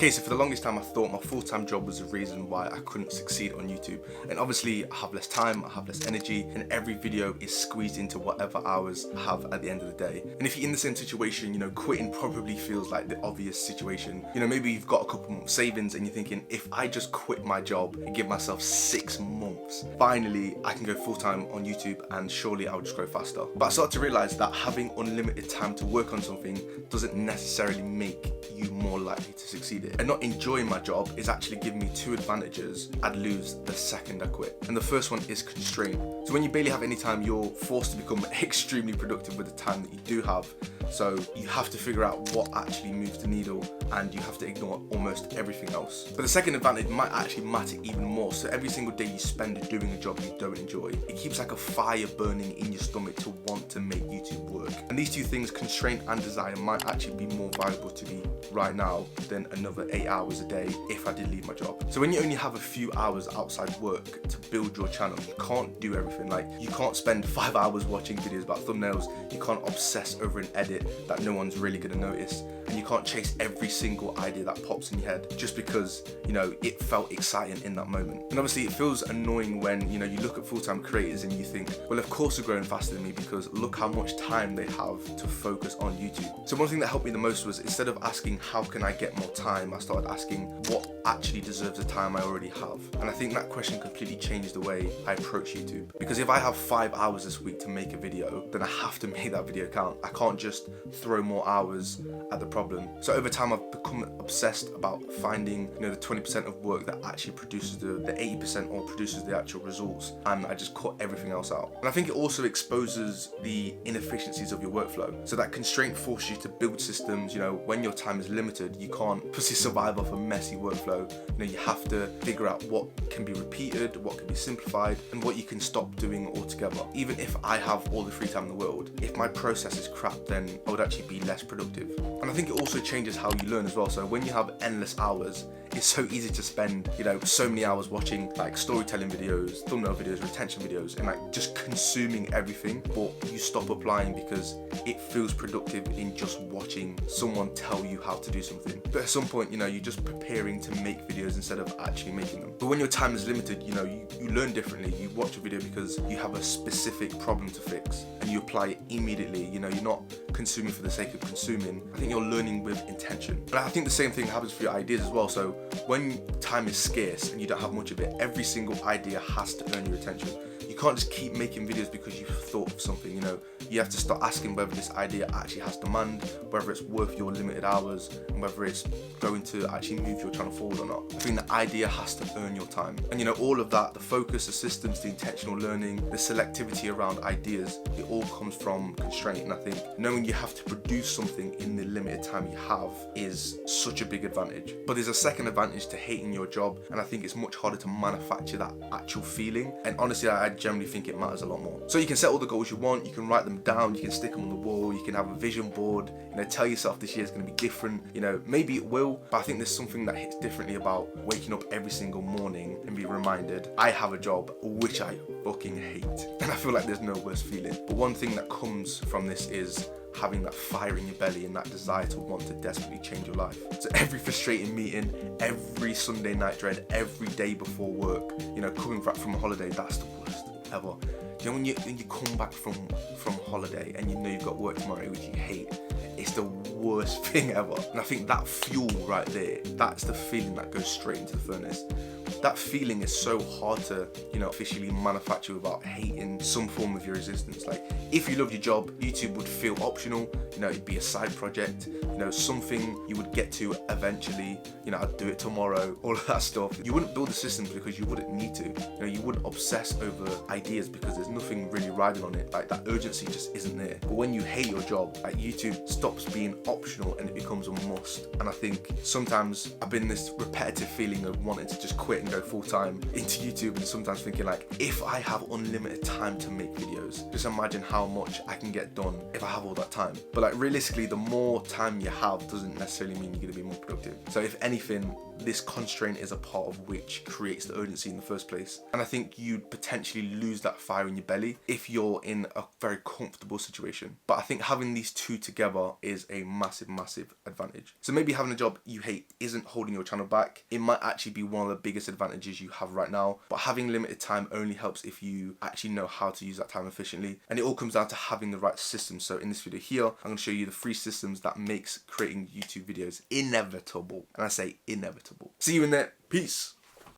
Okay, so for the longest time I thought my full-time job was the reason why I couldn't succeed on YouTube. And obviously I have less time, I have less energy, and every video is squeezed into whatever hours I have at the end of the day. And if you're in the same situation, quitting probably feels like the obvious situation. Maybe you've got a couple months savings and you're thinking, if I just quit my job and give myself 6 months, finally I can go full-time on YouTube and surely I'll just grow faster. But I started to realize that having unlimited time to work on something doesn't necessarily make you more likely to succeed. And not enjoying my job is actually giving me 2 advantages I'd lose the second I quit. And the first one is constraint. So when you barely have any time, you're forced to become extremely productive with the time that you do have. So you have to figure out what actually moves the needle and you have to ignore almost everything else. But the second advantage might actually matter even more. So every single day you spend doing a job you don't enjoy, it keeps like a fire burning in your stomach to want to make YouTube work. And these 2 things, constraint and desire, might actually be more valuable to me right now than another 8 hours a day if I did leave my job. So when you only have a few hours outside work to build your channel, you can't do everything. Like, you can't spend 5 hours watching videos about thumbnails, you can't obsess over an edit that no one's really gonna notice, and you can't chase every single idea that pops in your head just because it felt exciting in that moment. And obviously it feels annoying when you look at full-time creators and you think, well, of course they're growing faster than me because look how much time they have to focus on YouTube. So one thing that helped me the most was, instead of asking how can I get more time, I started asking what actually deserves the time I already have. And I think that question completely changed the way I approach YouTube. Because if I have 5 hours this week to make a video, then I have to make that video count. I can't just throw more hours at the problem. So over time I've become obsessed about finding the 20% of work that actually produces the 80% or produces the actual results, and I just cut everything else out. And I think it also exposes the inefficiencies of your workflow. So that constraint forces you to build systems. When your time is limited, you can't pussy survive off a messy workflow. You have to figure out what can be repeated, what can be simplified, and what you can stop doing altogether. Even if I have all the free time in the world, if my process is crap, then I would actually be less productive. And I think it also changes how you learn as well. So when you have endless hours, it's so easy to spend, so many hours watching like storytelling videos, thumbnail videos, retention videos, and like just consuming everything, but you stop applying because it feels productive in just watching someone tell you how to do something. But at some point, you're just preparing to make videos instead of actually making them. But when your time is limited, you learn differently. You watch a video because you have a specific problem to fix and you apply it immediately. You're not consuming for the sake of consuming. I think you're learning with intention. And I think the same thing happens for your ideas as well. So when time is scarce and you don't have much of it, every single idea has to earn your attention. You can't just keep making videos because you've thought of something. You have to start asking whether this idea actually has demand, whether it's worth your limited hours, and whether it's going to actually move your channel forward or not. I think the idea has to earn your time. And all of that, the focus, the systems, the intentional learning, the selectivity around ideas, it all comes from constraint. And I think knowing you have to produce something in the limited time you have is such a big advantage. But there's a second advantage to hating your job, and I think it's much harder to manufacture that actual feeling. And honestly, I generally think it matters a lot more. So you can set all the goals you want, you can write them down, you can stick them on the wall, you can have a vision board, tell yourself this year is going to be different. Maybe it will, but I think there's something that hits differently about waking up every single morning and be reminded, I have a job which I fucking hate. And I feel like there's no worse feeling. But one thing that comes from this is having that fire in your belly and that desire to want to desperately change your life. So every frustrating meeting, every Sunday night dread, every day before work, coming back from a holiday, that's the worst ever. When you come back from holiday and you've got work tomorrow which you hate, it's the worst thing ever. And I think that fuel right there, that's the feeling that goes straight into the furnace. That feeling is so hard to, officially manufacture without hating some form of your existence. Like, if you loved your job, YouTube would feel optional, it'd be a side project, something you would get to eventually, I'd do it tomorrow, all of that stuff. You wouldn't build the systems because you wouldn't need to. You wouldn't obsess over ideas because there's nothing really riding on it. Like, that urgency just isn't there. But when you hate your job, like, YouTube stops being optional and it becomes a must. And I think sometimes I've been this repetitive feeling of wanting to just quit and go full-time into YouTube, and sometimes thinking like, if I have unlimited time to make videos, just imagine how much I can get done if I have all that time. But like, realistically, the more time you have doesn't necessarily mean you're going to be more productive. So if anything, this constraint is a part of which creates the urgency in the first place. And I think you'd potentially lose that fire in your belly if you're in a very comfortable situation. But I think having these two together is a massive, massive advantage. So maybe having a job you hate isn't holding your channel back. It might actually be one of the biggest advantages you have right now. But having limited time only helps if you actually know how to use that time efficiently. And it all comes down to having the right systems. So in this video here, I'm going to show you the 3 systems that makes creating YouTube videos inevitable. And I say inevitable. See you in there. Peace.